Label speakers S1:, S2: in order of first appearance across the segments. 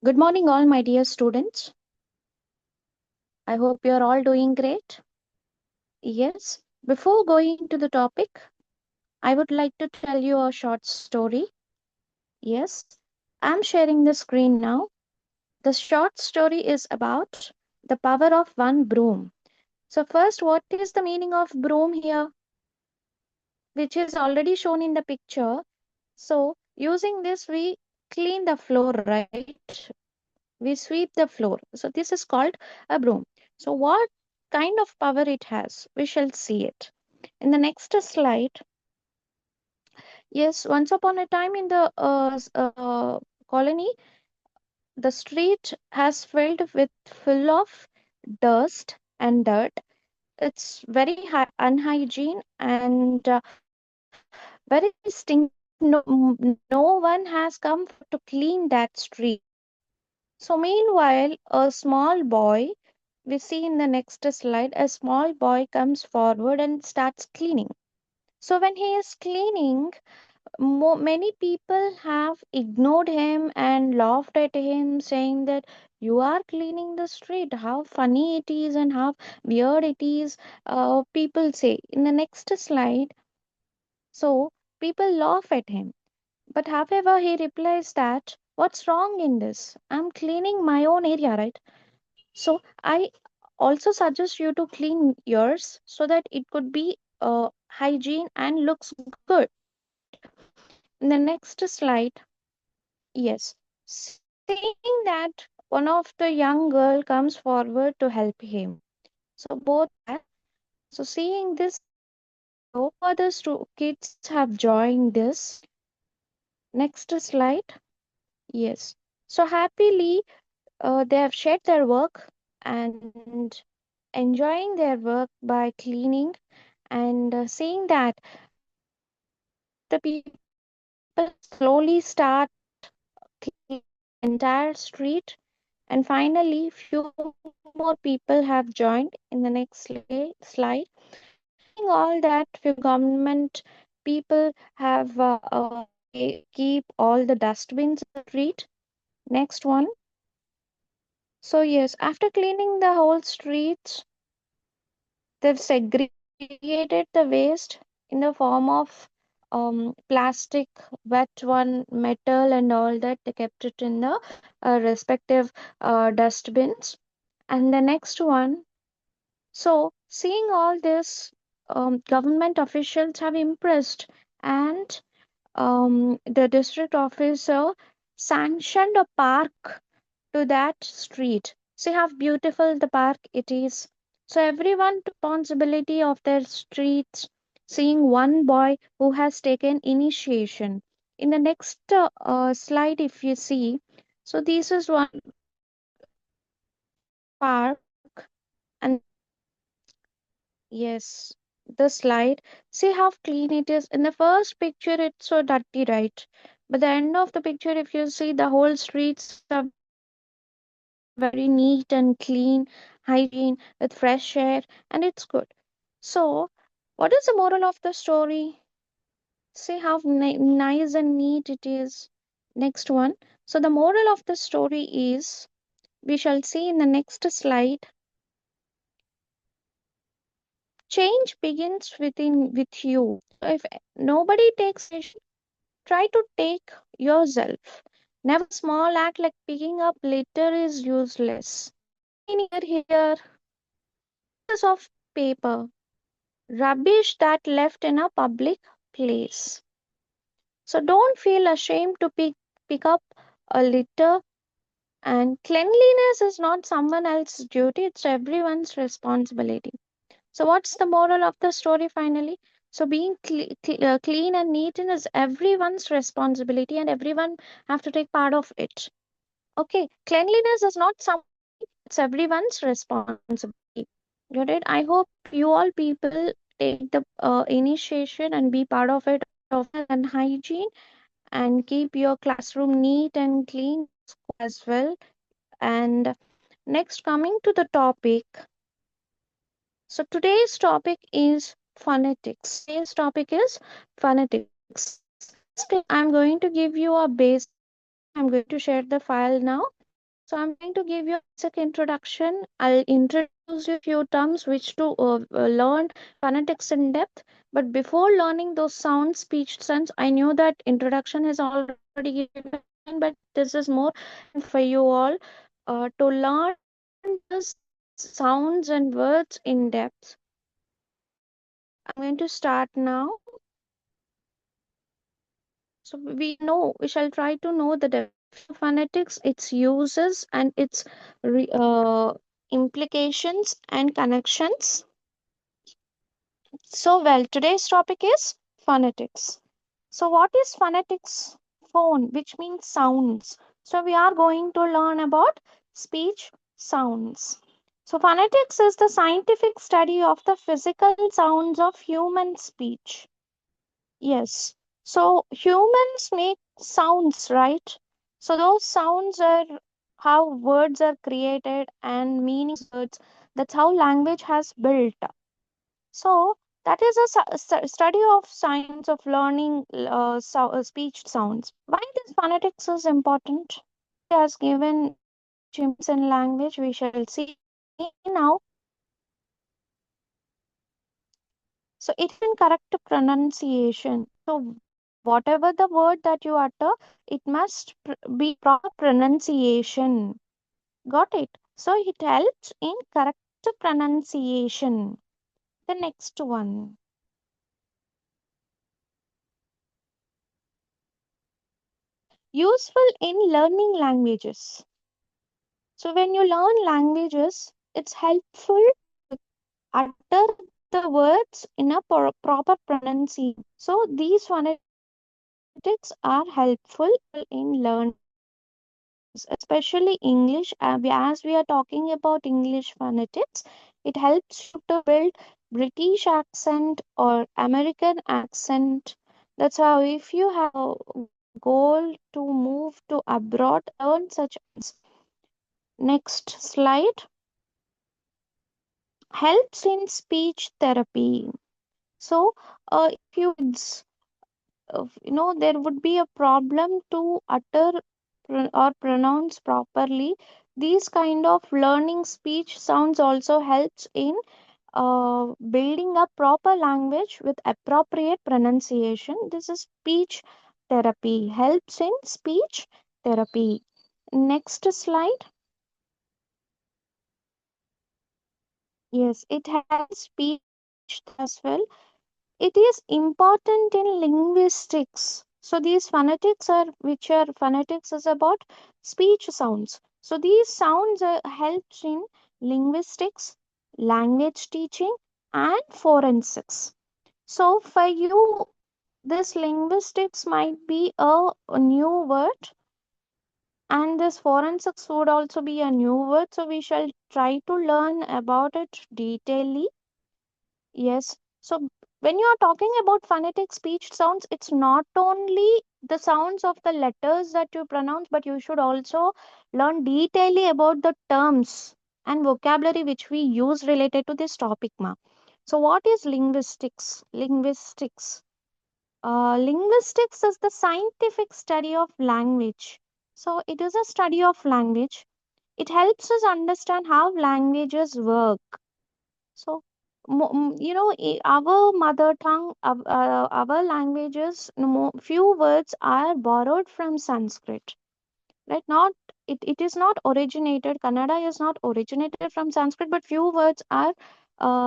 S1: Good morning, all my dear students. I hope you're all doing great. Yes, before going to the topic, I would like to tell you a short story. Yes, I'm sharing the screen now. The short story is about the power of one broom. So, first, what is the meaning of broom here, which is already shown in the picture? So, using this, we clean the floor, right? We sweep the floor. So this is called a broom. So what kind of power it has? We shall see it. In the next slide, yes, once upon a time in the colony, the street has filled with full of dust and dirt. It's very unhygiene and very stinky. No one has come to clean that street. So, meanwhile, a small boy, we see in the next slide, a small boy comes forward and starts cleaning. So, when he is cleaning, many people have ignored him and laughed at him, saying that you are cleaning the street. How funny it is and how weird it is. People say in the next slide. So, people laugh at him. But however, he replies that, what's wrong in this? I'm cleaning my own area, right? So I also suggest you to clean yours so that it could be hygiene and looks good. In the next slide, yes, seeing that one of the young girl comes forward to help him. So both that. So seeing this scenario, few other kids have joined this. Next slide. Yes. So happily, they have shared their work and enjoying their work by cleaning and seeing that the people slowly start cleaning the entire street, and finally few more people have joined in the next slide. Seeing all that, few government people have keep all the dustbins in the street. Next one. So yes, after cleaning the whole streets, they've segregated the waste in the form of plastic, wet one, metal, and all that. They kept it in the respective dustbins. And the next one, so seeing all this, government officials have impressed, and the district officer sanctioned a park to that street. See how beautiful the park it is. So everyone took responsibility of their streets, seeing one boy who has taken initiation. In the next slide, if you see, so this is one park, and yes, the slide. See how clean it is. In the first picture, it's so dirty, right? But the end of the picture, if you see, the whole streets are very neat and clean, hygiene with fresh air, and it's good. So, what is the moral of the story? See how nice and neat it is. Next one. So, the moral of the story is we shall see in the next slide. Change begins with you. So if nobody takes initiation, try to take yourself. Never a small act like picking up litter is useless. Cleaning here, pieces of paper, rubbish that left in a public place. So don't feel ashamed to pick up a litter. And cleanliness is not someone else's duty, it's everyone's responsibility. So, what's the moral of the story finally? So, being clean and neat is everyone's responsibility, and everyone have to take part of it. Okay, cleanliness is not someone's duty; it's everyone's responsibility. Got it? I hope you all people take the initiation and be part of it of and hygiene and keep your classroom neat and clean as well. And next, coming to the topic. So today's topic is phonetics. Today's topic is phonetics. First, I'm going to give you a basic introduction. I'm going to share the file now. So I'm going to give you a basic introduction. I'll introduce you a few terms which to learn phonetics in depth. But before learning those sounds, speech sounds, I knew that introduction is already given by mine, but this is more for you all to learn these sounds and words in depth. I'm going to start now. So we shall try to know the definition of phonetics, its uses, and its implications and connections. So, well, today's topic is phonetics. So, what is phonetics? Phone, which means sounds. So, we are going to learn about speech sounds. So, phonetics is the scientific study of the physical sounds of human speech. Yes. So humans make sounds, right? So those sounds are how words are created and meanings words. That's how language has built. So that is a study of science of learning speech sounds. Why this phonetics is important? Has given speech imprints in language. We shall see now. So it is in correct pronunciation. So whatever the word that you utter, it must be proper pronunciation. Got it? So it helps in correct pronunciation. The next one. Useful in learning languages. So when you learn languages, it's helpful to utter the words in a proper pronunciation. So these phonetics are helpful in learning languages, especially English. As we are talking about English phonetics, it helps you to build British accent or American accent. That's how if you have a goal to move to abroad, learn such as next slide helps in speech therapy. So, if you there would be a problem to utter or pronounce properly, these kind of learning speech sounds also helps in building a proper language with appropriate pronunciation. This is speech therapy, helps in speech therapy. Next slide. Yes, it has speech as well. It is important in linguistics. So these phonetics are which are phonetics is about speech sounds. So these sounds helps in linguistics, language teaching, and forensics. So for you, this linguistics might be a new word, and this forensics would also be a new word. So we shall try to learn about it detailedly. Yes. So when you are talking about phonetic speech sounds, it's not only the sounds of the letters that you pronounce, but you should also learn detailedly about the terms and vocabulary which we use related to this topic, ma. So what is linguistics? Linguistics is the scientific study of language. So it is a study of language. It helps us understand how languages work. So, our mother tongue, our languages, few words are borrowed from Sanskrit, right? Not it is not originated. Kannada is not originated from Sanskrit, but few words are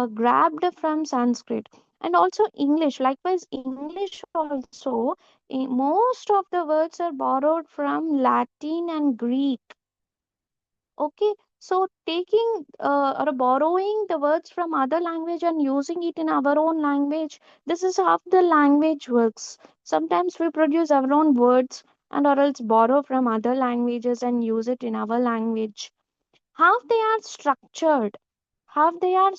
S1: grabbed from Sanskrit. And also English. Likewise, English also, most of the words are borrowed from Latin and Greek. Okay, so taking or borrowing the words from other language and using it in our own language, this is how the language works. Sometimes we produce our own words and or else borrow from other languages and use it in our language. How they are structured, how they are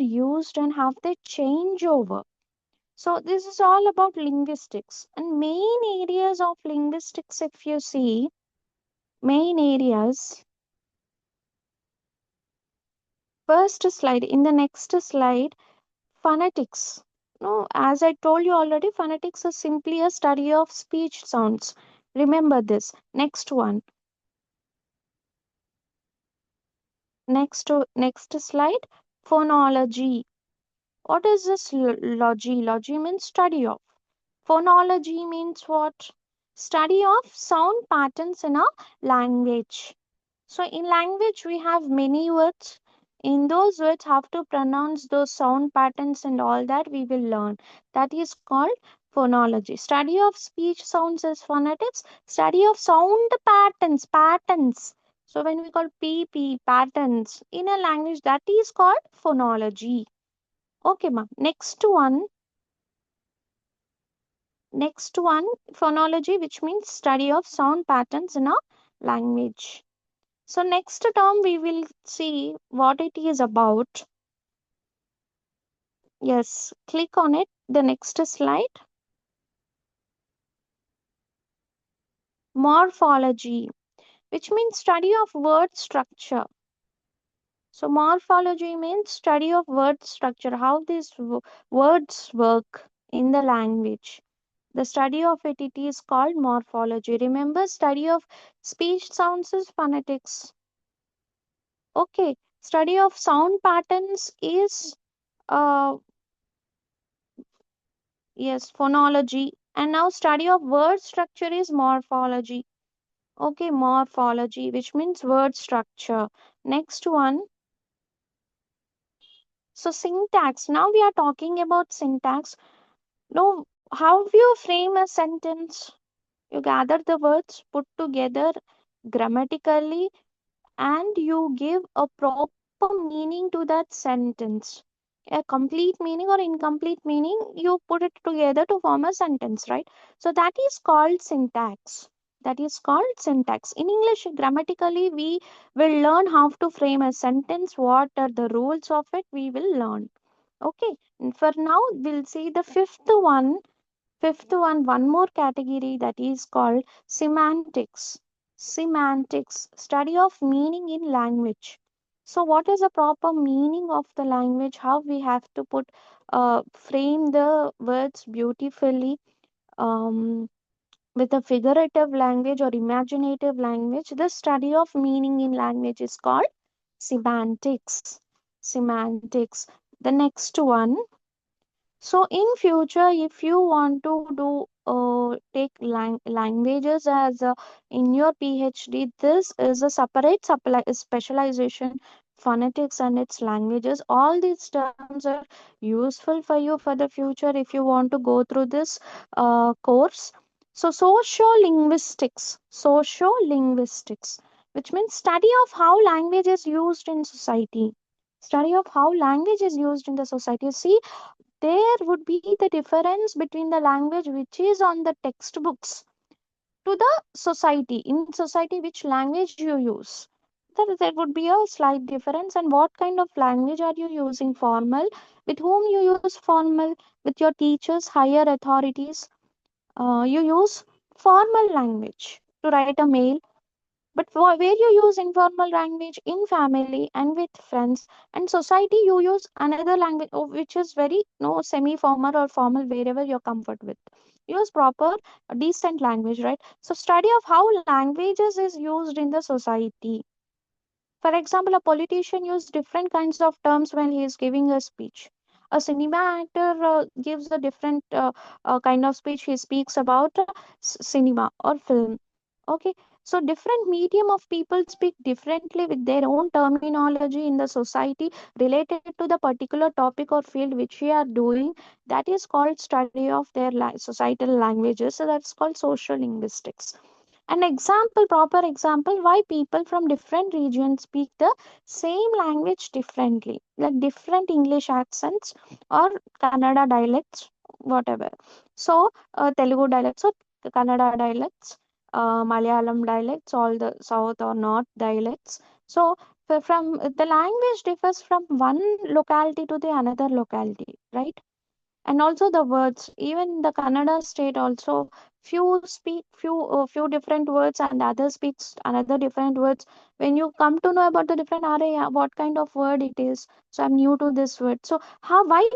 S1: used and how they change over. So this is all about linguistics and main areas of linguistics if you see, main areas. First slide, in the next slide, phonetics. No, as I told you already, phonetics is simply a study of speech sounds. Remember this. Next one. Next slide. Phonology. What is this logy? Logy means study of. Phonology means what? Study of sound patterns in a language. So in language we have many words. In those words, how to pronounce those sound patterns and all that we will learn. That is called phonology. Study of speech sounds is phonetics. Study of sound patterns. So when we call PP patterns in a language, that is called phonology. Okay, ma. Next one, phonology, which means study of sound patterns in a language. So next term we will see what it is about. Yes, click on it. The next slide. Morphology, which means study of word structure. So morphology means study of word structure, how these words work in the language. The study of it is called morphology. Remember, study of speech sounds is phonetics. Okay, study of sound patterns is yes, phonology. And now study of word structure is morphology. Okay, morphology, which means word structure. Next one. So syntax. Now we are talking about syntax. Now, how you frame a sentence? You gather the words, put together grammatically, and you give a proper meaning to that sentence. A complete meaning or incomplete meaning, you put it together to form a sentence, right? So that is called syntax. That is called syntax. In English, grammatically, we will learn how to frame a sentence. What are the rules of it? We will learn. Okay. And for now, we'll see the one more category that is called semantics. Semantics, study of meaning in language. So, what is the proper meaning of the language? How we have to frame the words beautifully with a figurative language or imaginative language? The study of meaning in language is called semantics. Semantics. The next one, so in future, if you want to do take languages as in your PhD, this is a separate specialization, phonetics and its languages. All these terms are useful for you for the future if you want to go through this course. So sociolinguistics, which means study of how language is used in society. Study of how language is used in the society. See, there would be the difference between the language which is on the textbooks to the society. In society, which language you use. There would be a slight difference. And what kind of language are you using? Formal. With whom you use formal? With your teachers, higher authorities. You use formal language to write a mail, but where you use informal language in family and with friends and society, you use another language which is very no semi-formal or formal wherever you're comfort with. Use proper decent language, right? So study of how languages is used in the society. For example, a politician uses different kinds of terms when he is giving a speech. A cinema actor gives a different kind of speech. He speaks about cinema or film. Okay, so different medium of people speak differently with their own terminology in the society related to the particular topic or field which we are doing. That is called study of their societal languages. So that's called social linguistics. An example, proper example, why people from different regions speak the same language differently, like different English accents or Kannada dialects, whatever. So, Telugu dialects or Kannada dialects, Malayalam dialects, all the south or north dialects. So, from the language differs from one locality to the another locality, right? And also the words, even the Kannada state also, few speak few different words and others speaks another different words. When you come to know about the different area, what kind of word it is, so I'm new to this word. So how, why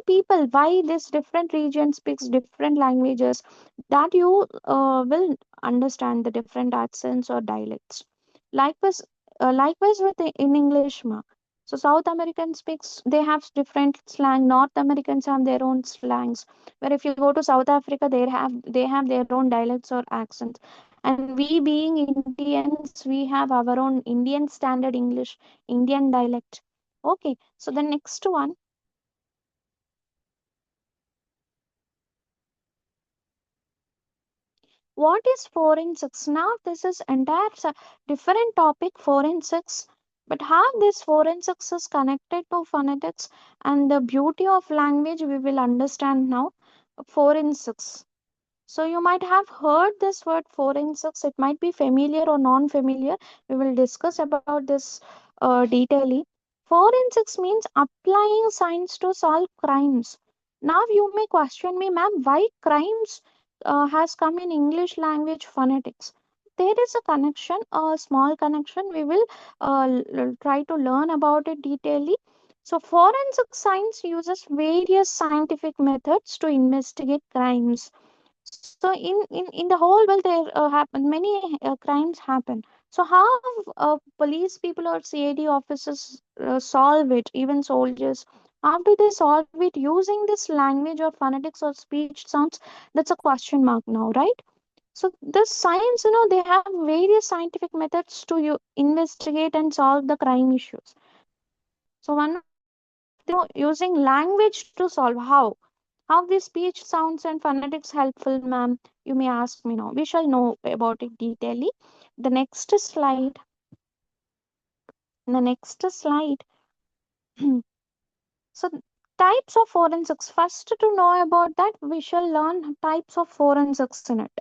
S1: this different region speaks different languages, that you will understand the different accents or dialects. Likewise, likewise with in English, ma. So South American speaks, they have different slang. North Americans have their own slangs. Where if you go to South Africa, they have their own dialects or accents. And we being Indians, we have our own Indian standard English, Indian dialect. Okay, so the next one, what is forensics? Now this is entire different topic, forensics. But how this forensics is connected to phonetics and the beauty of language we will understand now. Forensics. So you might have heard this word forensics. It might be familiar or non-familiar. We will discuss about this detailedly. Forensics means applying science to solve crimes. Now you may question me, ma'am, why crimes has come in English language phonetics? There is a connection, a small connection. We will try to learn about it detailedly. So forensic science uses various scientific methods to investigate crimes. So in the whole world there happen many crimes happen. So how police people or CID officers solve it, even soldiers, how do they solve it using this language or phonetics or speech sounds? That's a question mark now, right? So this science, they have various scientific methods to investigate and solve the crime issues. So one of them is, using language to solve. How these speech sounds and phonetics helpful, ma'am? You may ask me now. We shall know about it detailedly. The next slide. The next slide. So types of forensics. First, to know about that, we shall learn types of forensics in it.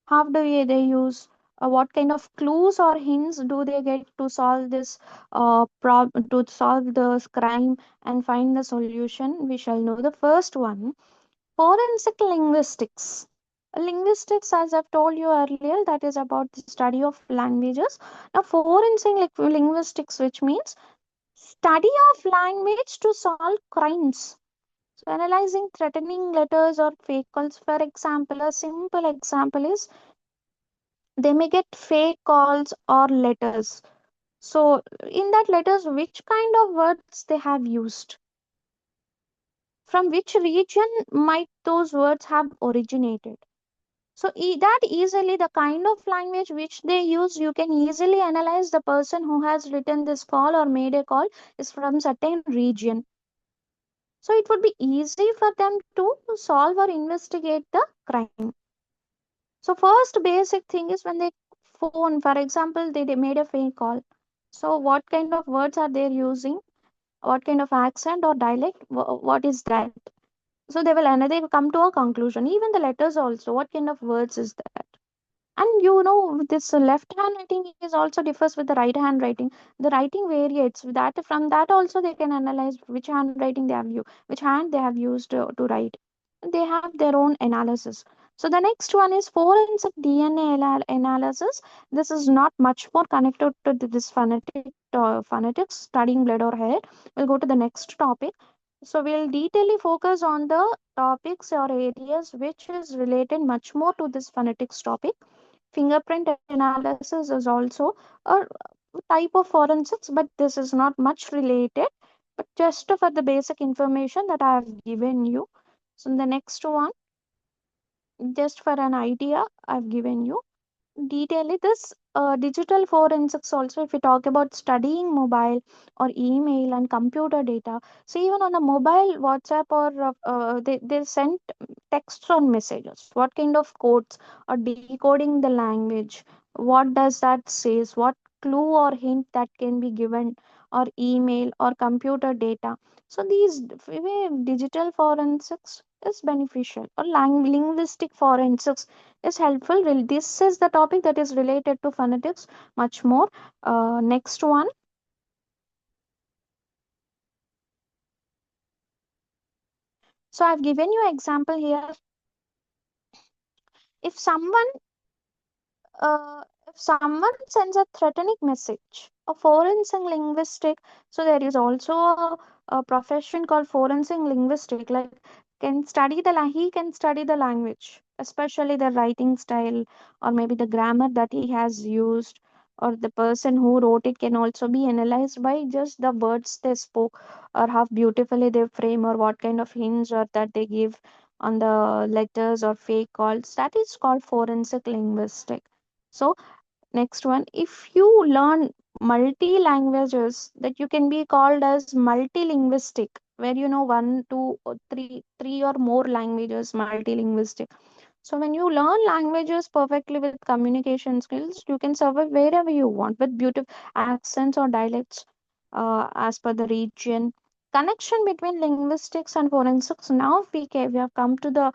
S1: How do they use? What kind of clues or hints do they get to solve this to solve this crime and find the solution? We shall know the first one. Forensic linguistics. Linguistics, as I've told you earlier, that is about the study of languages. Now, forensic linguistics, which means study of language to solve crimes. So, analyzing threatening letters or fake calls. For example, a simple example is they may get fake calls or letters. So, in that letters, which kind of words they have used? From which region might those words have originated? So that easily the kind of language which they use, you can easily analyze the person who has written this call or made a call is from certain region. So it would be easy for them to solve or investigate the crime. So first basic thing is when they phone, for example, they made a fake call. So what kind of words are they using? What kind of accent or dialect? What is that? So they will another come to a conclusion. Even the letters also, what kind of words is that? And this left handwriting is also differs with the right handwriting. The writing varies. That from that also they can analyze which handwriting they have used, which hand they have used to write. They have their own analysis. So the next one is forensic DNA analysis. This is not much more connected to this phonetics, studying blood or hair. We'll go to the next topic. So we'll detailedly focus on the topics or areas which is related much more to this phonetics topic. Fingerprint analysis is also a type of forensics, but this is not much related. But just for the basic information that I have given you. So the next one, just for an idea, I've given you detail this digital forensics also. If we talk about studying mobile or email and computer data, so even on a mobile WhatsApp or they send texts or messages, what kind of codes or decoding the language, what does that says, what clue or hint that can be given, or email or computer data. So these digital forensics is beneficial, or linguistic forensics is helpful. This is the topic that is related to phonetics much more. Next one. So I've given you example here. If someone if someone sends a threatening message, a forensic linguistic, so there is also a profession called forensic linguistic, like can study he can study the language, especially the writing style or maybe the grammar that he has used. or the person who wrote it can also be analyzed by just the words they spoke, or how beautifully they frame, or what kind of hints or that they give on the letters or fake calls. That is called forensic linguistic. So next one, if you learn multi languages, that you can be called as multilinguistic, where you know one, two, or three or more languages, multilinguistic. So when you learn languages perfectly with communication skills, you can survive wherever you want with beautiful accents or dialects as per the region. Connection between linguistics and forensics. Now we have come to the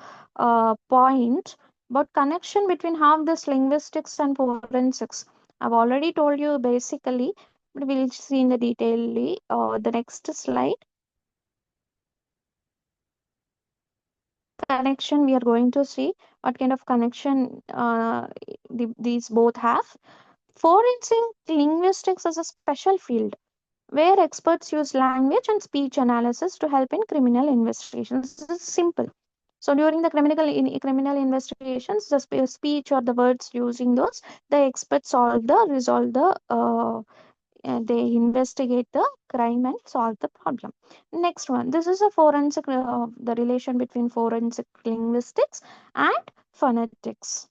S1: point about connection between how this linguistics and forensics. I've already told you basically, but we'll see in the detail the next slide. Connection, we are going to see what kind of connection these both have. Forensic linguistics is a special field where experts use language and speech analysis to help in criminal investigations. This is simple. So during the criminal investigations, the speech or the words using those, the experts resolve the they investigate the crime and solve the problem. Next one, this is a forensic the relation between forensic linguistics and phonetics.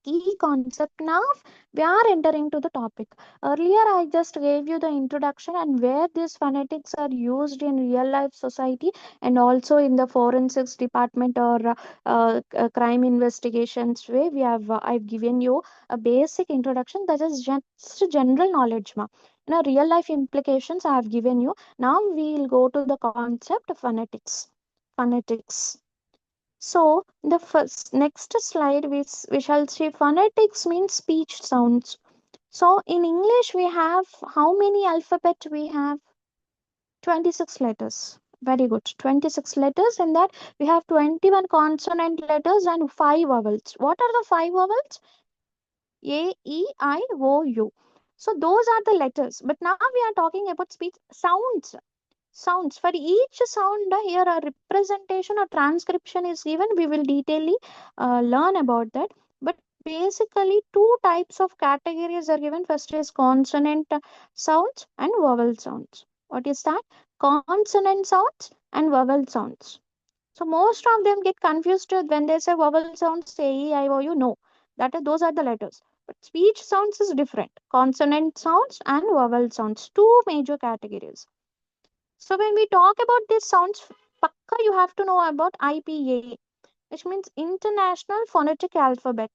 S1: Key concept. Now we are entering to the topic. Earlier I just gave you the introduction and where these phonetics are used in real life society, and also in the forensics department or crime investigations way. I've given you a basic introduction, that is just general knowledge ma. Real life implications I have given you. Now we'll go to the concept of phonetics. So the first next slide, we shall see phonetics means speech sounds. So in English we have how many alphabet we have? 26 letters. Very good. 26 letters. In that we have 21 consonant letters and 5 vowels. What are the 5 vowels? A, E, I, O, U. So those are the letters. But now we are talking about speech sounds. Sounds. For each sound here a representation or transcription is given. We will detailedly learn about that. But basically two types of categories are given. First is consonant sounds and vowel sounds. What is that? Consonant sounds and vowel sounds. So most of them get confused when they say vowel sounds, a, e, I, o, u. No, those are the letters. But speech sounds is different. Consonant sounds and vowel sounds, two major categories. So when we talk about these sounds, pakka you have to know about IPA, which means International Phonetic Alphabet.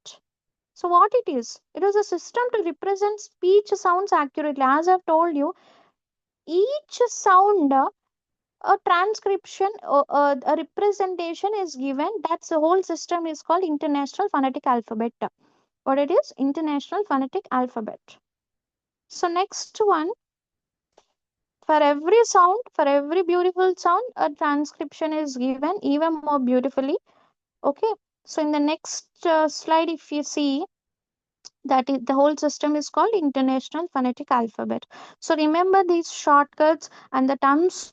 S1: So what it is? It is a system to represent speech sounds accurately. As I've told you, each sound, a transcription, a representation is given. That's the whole system is called International Phonetic Alphabet. What it is? International Phonetic Alphabet. So next one, for every sound, for every beautiful sound, a transcription is given even more beautifully. Okay. So in the next slide, if you see, the whole system is called International Phonetic Alphabet. So remember these shortcuts and the terms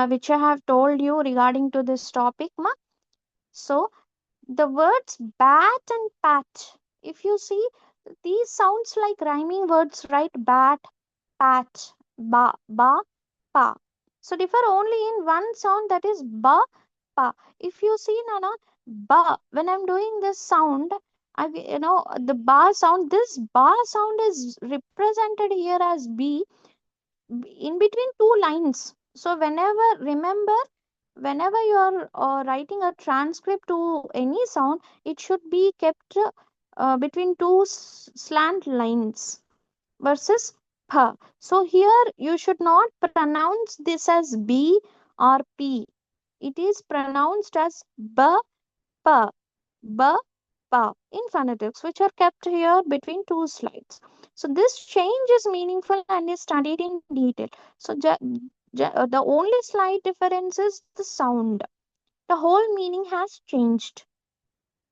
S1: which I have told you regarding to this topic. Ma? So the words bat and pat. If you see, these sounds like rhyming words, right? Bat, pat, ba, pa. So differ only in one sound, that is ba, pa. If you see, Nana, ba, when I'm doing this sound, the ba sound, this ba sound is represented here as b in between two lines. So whenever you are writing a transcript to any sound, it should be kept between two slant lines versus pa. So here you should not pronounce this as b or p. It is pronounced as ba, pa, ba, pa in phonetics, which are kept here between two slides. So this change is meaningful and is studied in detail. So the only slight difference is the sound. The whole meaning has changed.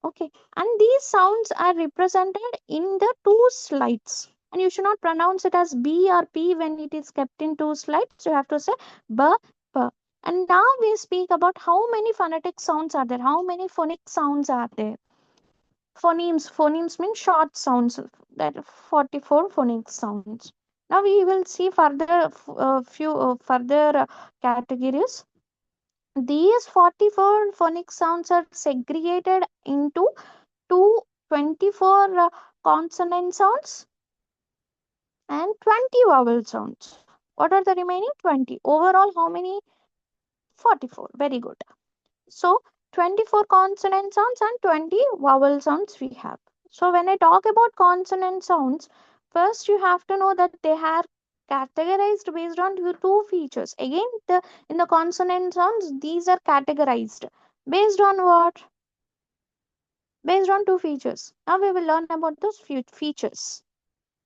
S1: Okay, and these sounds are represented in the two slides. And you should not pronounce it as B or P when it is kept in two slides. You have to say B, P. And now we speak about how many phonetic sounds are there, how many phonic sounds are there. Phonemes mean short sounds. that 44 phonic sounds. Now we will see further few further categories. These 44 phonic sounds are segregated into two 24 consonant sounds and 20 vowel sounds. What are the remaining 20? Overall, how many? 44. Very good. So 24 consonant sounds and 20 vowel sounds we have. So when I talk about consonant sounds, first you have to know that they are categorized based on two features. Again, in the consonant sounds, these are categorized based on what? Based on two features. Now we will learn about those few features.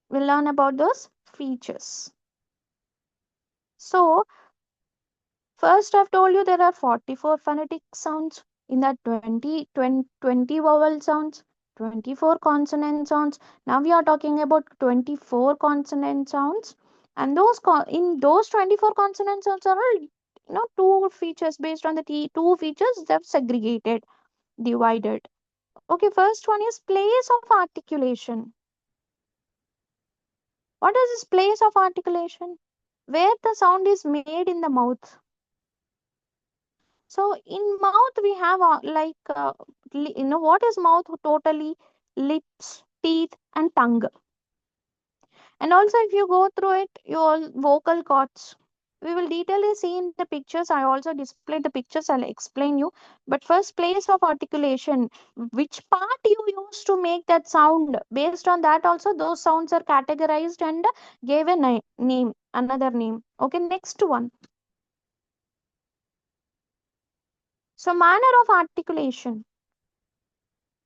S1: We'll learn about those features. So first, I've told you there are 44 phonetic sounds. In that 20 vowel sounds, 24 consonant sounds. Now we are talking about 24 consonant sounds. And in those 24 consonant sounds are all, two features based on the two features they've segregated, divided. Okay, first one is place of articulation. What is this place of articulation? Where the sound is made in the mouth. So in mouth we have what is mouth totally? Lips, teeth, and tongue. And also if you go through it, your vocal cords. We will detailedly see in the pictures. I also displayed the pictures. I'll explain you. But first, place of articulation. Which part you use to make that sound? Based on that, also those sounds are categorized and gave a name, another name. Okay, next one. So manner of articulation.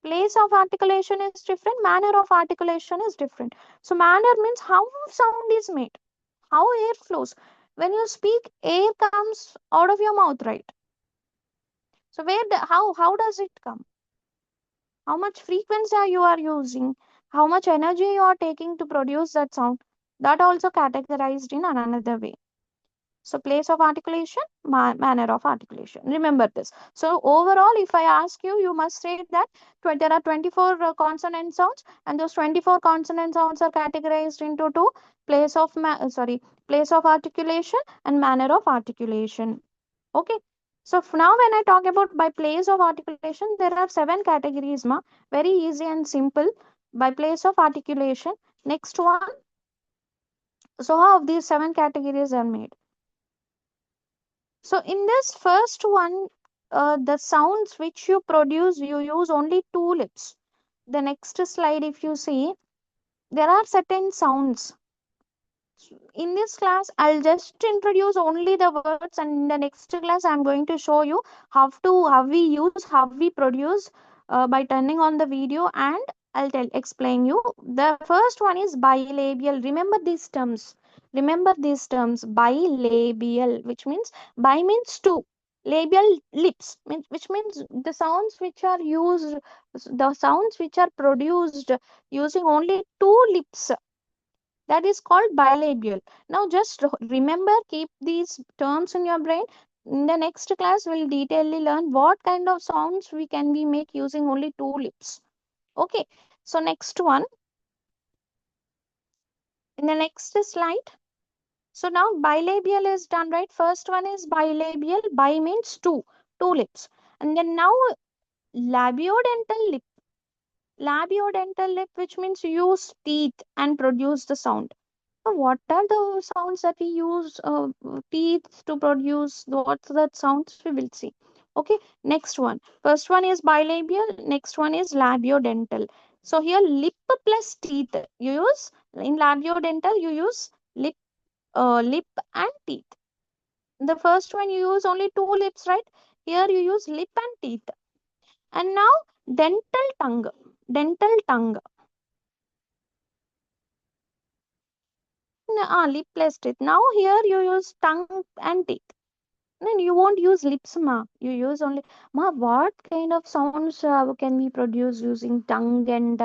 S1: Place of articulation is different, manner of articulation is different. So manner means how sound is made, how air flows. When you speak, air comes out of your mouth, right? So how does it come? How much frequency you are using, how much energy you are taking to produce that sound, that also categorized in another way. So place of articulation, manner of articulation. Remember this. So overall, if I ask you, you must say that there are 24 consonant sounds, and those 24 consonant sounds are categorized into two: place of articulation and manner of articulation. Okay. So now when I talk about by place of articulation, there are seven categories, ma. Very easy and simple. By place of articulation. Next one. So how these seven categories are made? So in this first one, the sounds which you produce, you use only two lips. The next slide, if you see, there are certain sounds. In this class, I'll just introduce only the words, and in the next class, I'm going to show you how we produce by turning on the video, and explain you. The first one is bilabial. Remember these terms. Bilabial, which means bi means two. Labial lips, which means the sounds which are produced using only two lips, that is called bilabial. Now just remember, keep these terms in your brain. In the next class, we'll detailedly learn what kind of sounds we can be make using only two lips. Okay, so next one, in the next slide. So now bilabial is done, right? First one is bilabial. Bi means two lips. And then now labiodental lip. Labiodental lip, which means use teeth and produce the sound. What are the sounds that we use teeth to produce? What's that sounds? We will see. Okay, next one. First one is bilabial. Next one is labiodental. So here lip plus teeth. You use in labiodental. You use lip and teeth. The first one you use only two lips, right? Here you use lip and teeth. And now dental tongue. Dental tongue. Lip plus teeth. Now here you use tongue and teeth. Then you won't use lips, ma. You use only ma. What kind of sounds can we produce using tongue and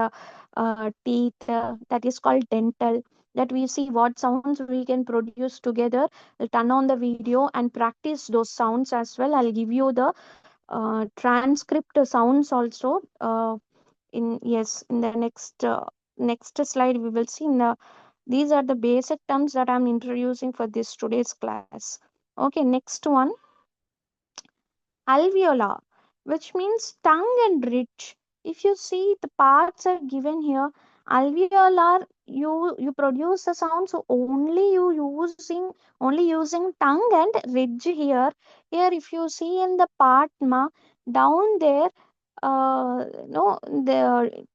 S1: teeth? That is called dental. That we see what sounds we can produce together. I'll turn on the video and practice those sounds as well. I'll give you the transcript sounds also. In the next Next slide, we will see. Now, these are the basic terms that I'm introducing for this today's class. Okay, next one, alveolar, which means tongue and ridge. If you see the parts are given here, alveolar, you produce the sounds only using tongue and ridge here. Here, if you see in the part ma down there, no, the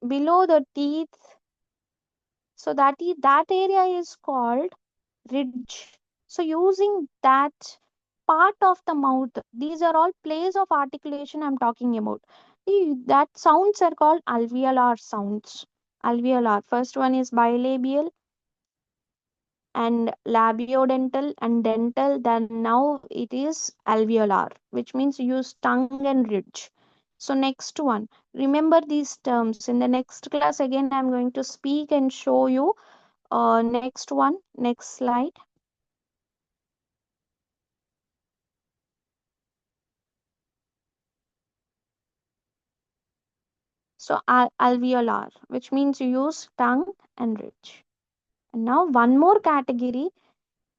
S1: below the teeth, so that area is called ridge. So using that part of the mouth, these are all plays of articulation I'm talking about. That sounds are called alveolar sounds. Alveolar. First one is bilabial and labiodental and dental. Then now it is alveolar, which means use tongue and ridge. So next one, remember these terms. In the next class again, I'm going to speak and show you. Next one, next slide. So alveolar, which means you use tongue and ridge. And now one more category,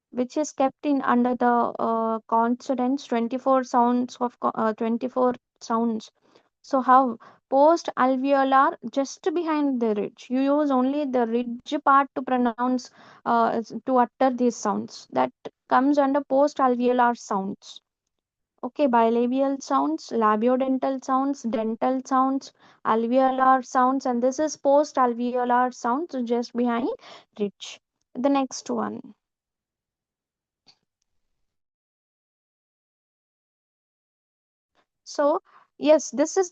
S1: which is kept in under the consonants, 24 sounds 24 sounds. So how post alveolar just behind the ridge. You use only the ridge part to pronounce to utter these sounds. That comes under post alveolar sounds. Okay, bilabial sounds, labiodental sounds, dental sounds, alveolar sounds, and this is post alveolar sounds just behind ridge. The next one. So yes, this is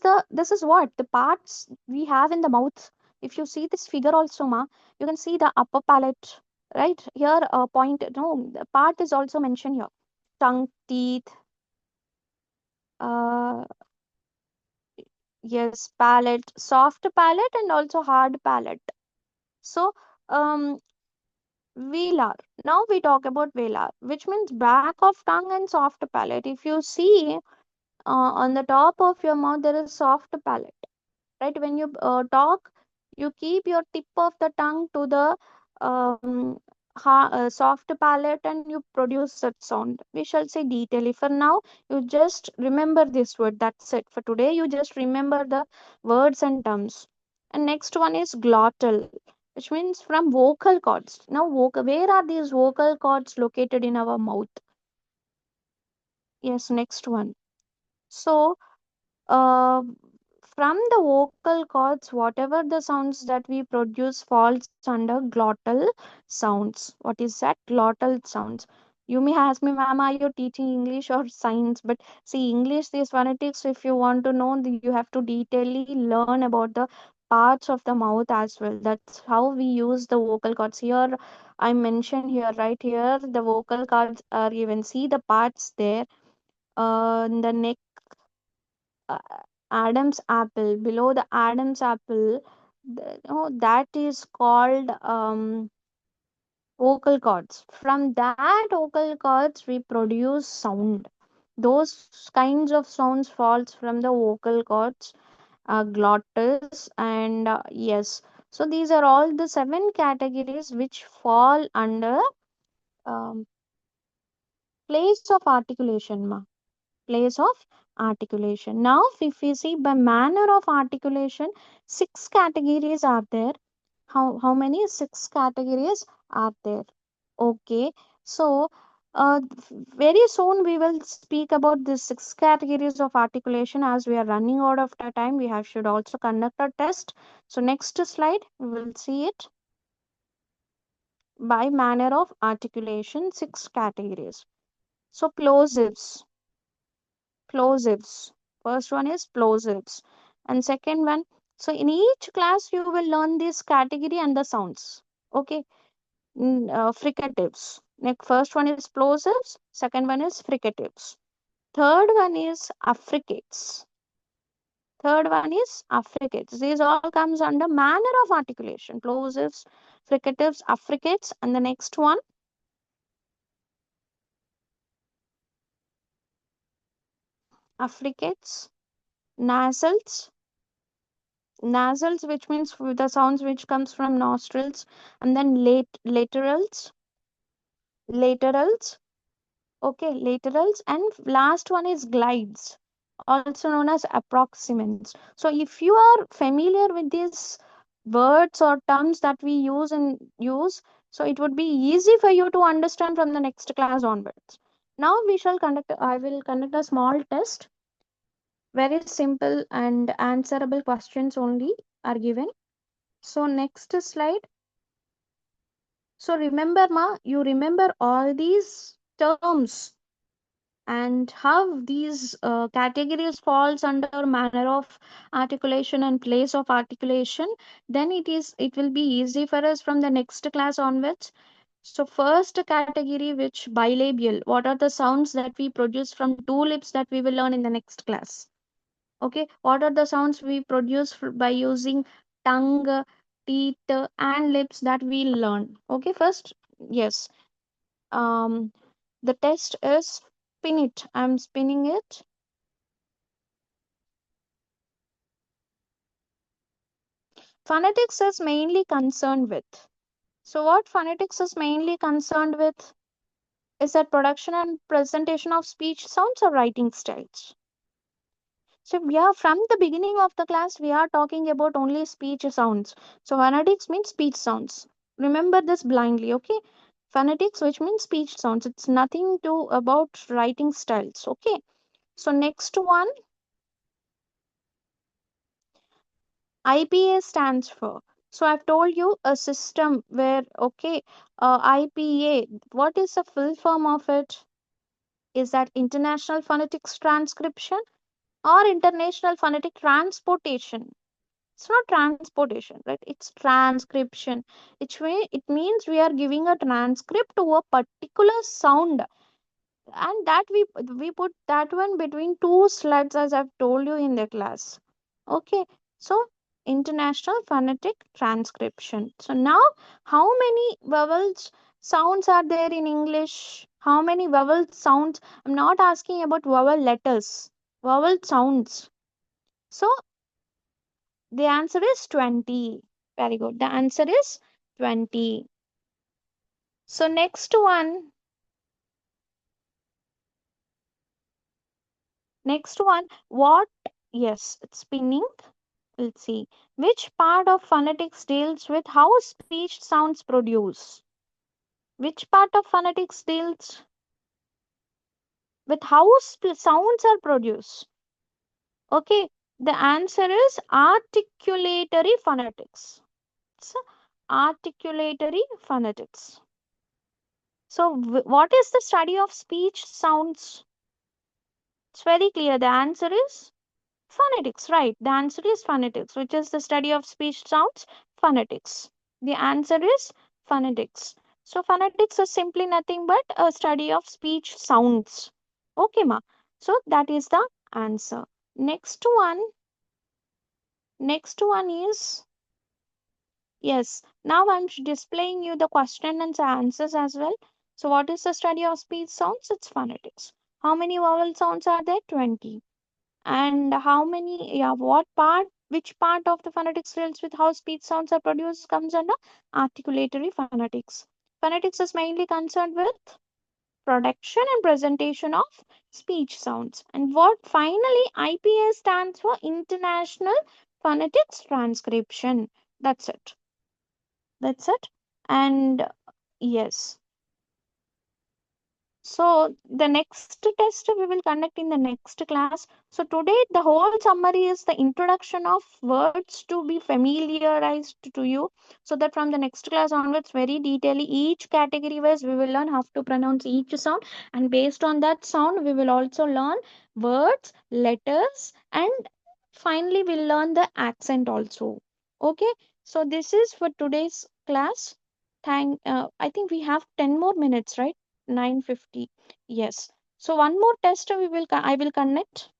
S1: what the parts we have in the mouth. If you see this figure also, ma, you can see the upper palate, right? Here, point, no, the part is also mentioned here. Tongue, teeth, uh, yes, palate, soft palate, and also hard palate. So, um, velar. Now we talk about velar, which means back of tongue and soft palate. If you see on the top of your mouth, there is soft palate, right? When you talk, you keep your tip of the tongue to the soft palate and you produce that sound. We shall say detail. For now, you just remember this word. That's it. For today, you just remember the words and terms. And next one is glottal, which means from vocal cords. Now, where are these vocal cords located in our mouth? Yes, next one. So, uh, from the vocal cords, whatever the sounds that we produce falls under glottal sounds. What is that? Glottal sounds. You may ask me, ma'am, are you teaching English or science? But see, English, these phonetics, if you want to know, you have to detailedly learn about the parts of the mouth as well. That's how we use the vocal cords. Here, I mentioned here, right here, the vocal cords are given. See the parts there. In the neck, uh, Adam's apple, below the Adam's apple, that is called vocal cords. From that vocal cords, we produce sound. Those kinds of sounds falls from the vocal cords, glottis, and yes. So these are all the seven categories which fall under um, place of articulation. Place of articulation. Now, if we see by manner of articulation, six categories are there. How many? Six categories are there. Okay. So, very soon we will speak about the six categories of articulation. As we are running out of the time, we have should also conduct a test. So, next slide, we will see it by manner of articulation, six categories. So, plosives. Plosives. First one is plosives. And second one, so in each class you will learn this category and the sounds. Okay. Fricatives. Next, first one is plosives. Second one is fricatives. Third one is affricates. Third one is affricates. These all comes under manner of articulation. Plosives, fricatives, affricates, and the next one, affricates, nasals, Nasals, which means the sounds which comes from nostrils, and then laterals, okay, laterals, and last one is glides, also known as approximants. So if you are familiar with these words or terms that we use, so it would be easy for you to understand from the next class onwards. Now I will conduct a small test. Very simple and answerable questions only are given. So next slide. So remember, you remember all these terms and how these categories falls under manner of articulation and place of articulation. Then it will be easy for us from the next class onwards. So first category, which bilabial, what are the sounds that we produce from two lips, that we will learn in the next class. Okay, what are the sounds we produce by using tongue, teeth, and lips, that we learn. Okay, first, yes. um the test is spin it. I'm spinning it. Phonetics is mainly concerned with. So what phonetics is mainly concerned with is that production and presentation of speech sounds or writing styles. So we are from the beginning of the class, we are talking about only speech sounds. So phonetics means speech sounds. Remember this blindly, okay? Phonetics, which means speech sounds. It's nothing to about writing styles, okay? So next one, IPA stands for. So I've told you a system where, okay, IPA, what is the full form of it? Is that International Phonetics Transcription or International Phonetic Transportation? It's not transportation, right? It's transcription. It means we are giving a transcript to a particular sound, and that we put that one between two slugs, as I've told you in the class. Okay, so international phonetic transcription. So now, how many vowels sounds are there in English? How many vowel sounds? I'm not asking about vowel letters, vowel sounds. So the answer is 20. Very good, the answer is 20. So next one, what? Yes, it's spinning. Let's see. Which part of phonetics deals with how speech sounds produce? Which part of phonetics deals with how sounds are produced? Okay, the answer is articulatory phonetics. It's articulatory phonetics. So, what is the study of speech sounds? It's very clear. The answer is phonetics, right? The answer is phonetics, which is the study of speech sounds, phonetics. The answer is phonetics. So, phonetics is simply nothing but a study of speech sounds. Okay, ma. So, that is the answer. Next one, next one is, yes. Now I'm displaying you the question and answers as well. So, what is the study of speech sounds? It's phonetics. How many vowel sounds are there? 20. And how many, yeah, which part of the phonetics deals with how speech sounds are produced comes under articulatory phonetics. Phonetics is mainly concerned with production and presentation of speech sounds. And what finally, IPA stands for International Phonetics Transcription. That's it. That's it. And yes. So the next test we will conduct in the next class. So today the whole summary is the introduction of words to be familiarized to you, so that from the next class onwards, very detailedly each category wise we will learn how to pronounce each sound, and based on that sound we will also learn words, letters, and finally we'll learn the accent also. Okay, so this is for today's class. I think we have 10 more minutes, right? 9:50. Yes. So one more test I will connect.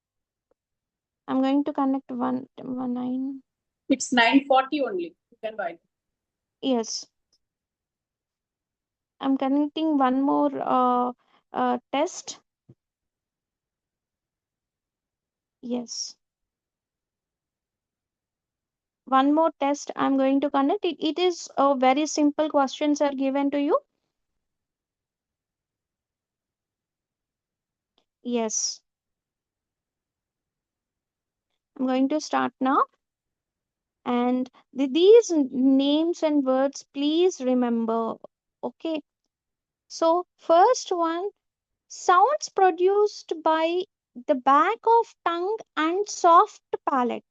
S1: I'm going to connect one nine.
S2: It's 9:40 only. You can buy.
S1: Yes. I'm connecting one more test. Yes. one more test I'm going to conduct. It is very simple questions are given to you. Yes, I'm going to start now. And these names and words, please remember. Okay. So, first one, sounds produced by the back of tongue and soft palate.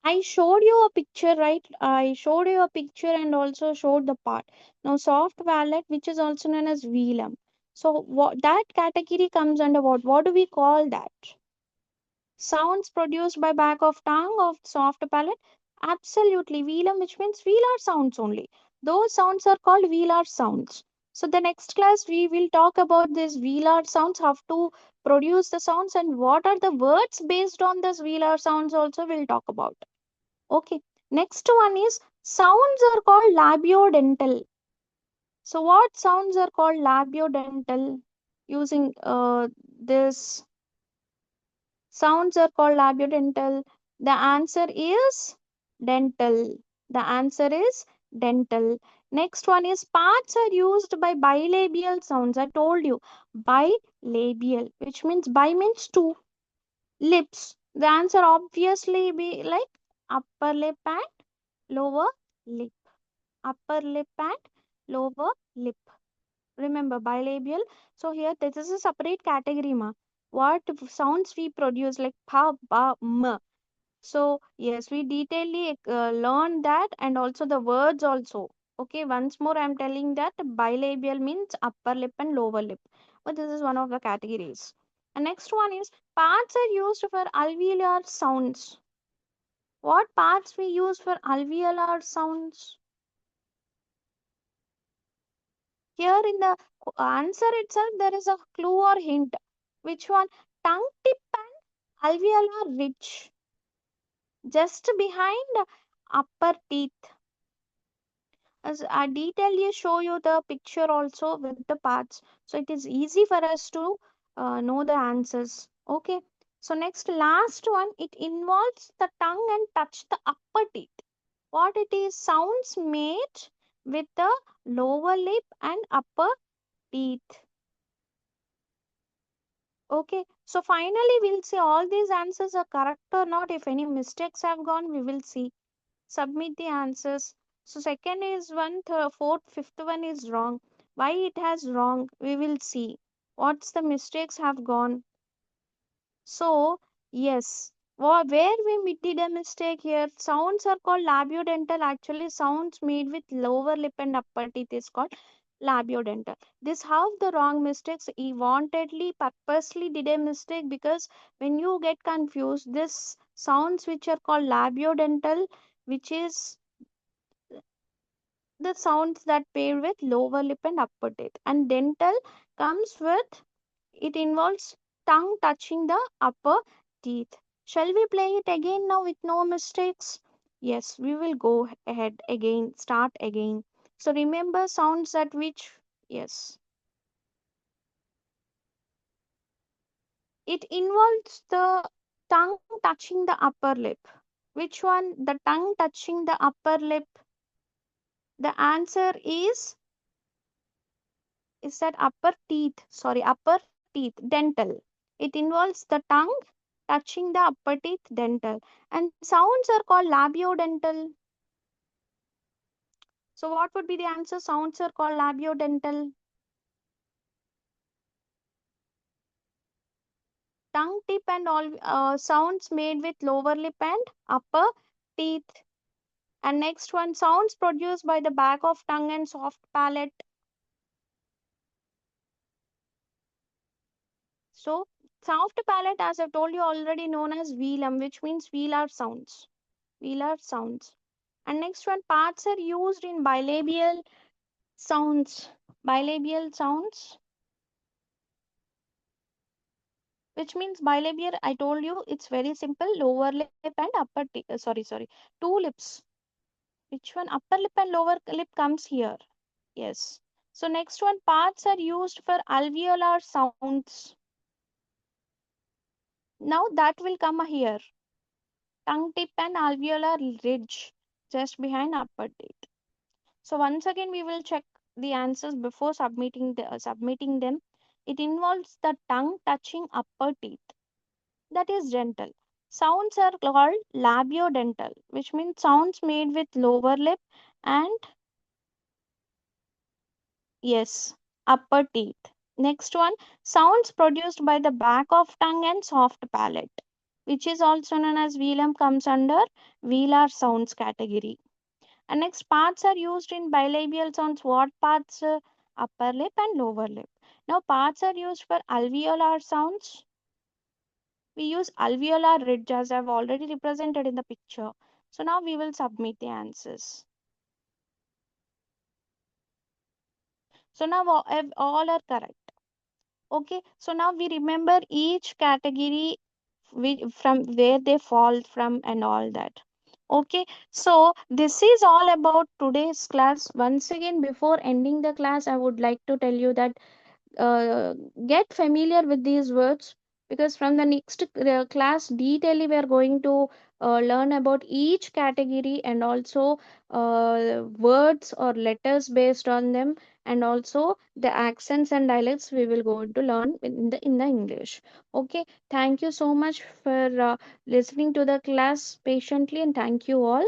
S1: I showed you a picture, right? I showed you a picture and also showed the part. Now, soft palate, which is also known as velum. So, what that category comes under what? What do we call that? Sounds produced by back of tongue of soft palate? Absolutely. Velum, which means velar sounds only. Those sounds are called velar sounds. So the next class we will talk about these velar sounds, how to produce the sounds and what are the words based on this velar sounds also we'll talk about. Okay. Next one is sounds are called labiodental. So what sounds are called labiodental? Using this sounds are called labiodental. The answer is dental. The answer is dental. Next one is parts are used by bilabial sounds. I told you bilabial, which means bi means two lips. The answer obviously be like upper lip and lower lip. Upper lip and lower lip. Remember bilabial. So here this is a separate category ma. What sounds we produce like pa, ba, m. So yes, we detailedly learn that and also the words also. Okay, once more I'm telling that bilabial means upper lip and lower lip. But this is one of the categories. And next one is parts are used for alveolar sounds. What parts we use for alveolar sounds? Here in the answer itself, there is a clue or hint. Which one? Tongue tip and alveolar ridge, just behind upper teeth. As I detailedly show you the picture also with the parts, so it is easy for us to know the answers. Okay. So next, last one, it involves the tongue and touch the upper teeth. What it is? Sounds made with the lower lip and upper teeth. Okay, so finally we'll see all these answers are correct or not. If any mistakes have gone, we will see. Submit the answers. So second is one, third, fourth, fifth one is wrong. Why it has wrong? We will see. What's the mistakes have gone? So yes, where we did a mistake here. Sounds are called labiodental. Actually, sounds made with lower lip and upper teeth is called labiodental. This how the wrong mistakes. He wantedly, purposely did a mistake because when you get confused, this sounds which are called labiodental, which is the sounds that pair with lower lip and upper teeth, and dental comes with it involves tongue touching the upper teeth. Shall we play it again now with no mistakes? Yes, we will go ahead again, start again. So remember sounds at which, yes, it involves the tongue touching the upper lip. Which one? The tongue touching the upper lip. The answer is that upper teeth, sorry, upper teeth, dental. It involves the tongue touching the upper teeth, dental. And sounds are called labiodental. So what would be the answer? Sounds are called labiodental. Tongue tip and all sounds made with lower lip and upper teeth. And next one, sounds produced by the back of tongue and soft palate. So soft palate, as I told you, already known as velum, which means velar sounds. Velar sounds. And next one, parts are used in bilabial sounds. Bilabial sounds, which means bilabial, I told you, it's very simple. Lower lip and upper, sorry, two lips. Which one? Upper lip and lower lip comes here. Yes. So next one, parts are used for alveolar sounds. Now that will come here. tongue tip and alveolar ridge just behind upper teeth. So once again we will check the answers before submitting them. It involves the tongue touching upper teeth, that is dental. Sounds are called labiodental, which means sounds made with lower lip and yes, upper teeth. Next one, sounds produced by the back of tongue and soft palate, which is also known as velum, comes under velar sounds category. And next, parts are used in bilabial sounds. What parts? Upper lip and lower lip. Now, parts are used for alveolar sounds. We use alveolar ridge as I've already represented in the picture. So now we will submit the answers. So now all are correct. Okay. So now we remember each category from where they fall from and all that. Okay, so this is all about today's class. Once again, before ending the class, I would like to tell you that uh, get familiar with these words, because from the next class detailing we are going to learn about each category and also words or letters based on them, and also the accents and dialects we will go to learn in the English. Okay, thank you so much for listening to the class patiently, and thank you all.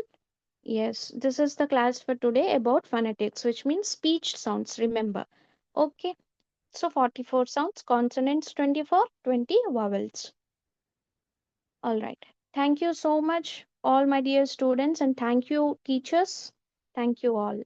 S1: Yes, this is the class for today about phonetics, which means speech sounds, remember. Okay, so 44 sounds, consonants 24, 20 vowels. All right. Thank you so much, all my dear students, and thank you, teachers. Thank you all.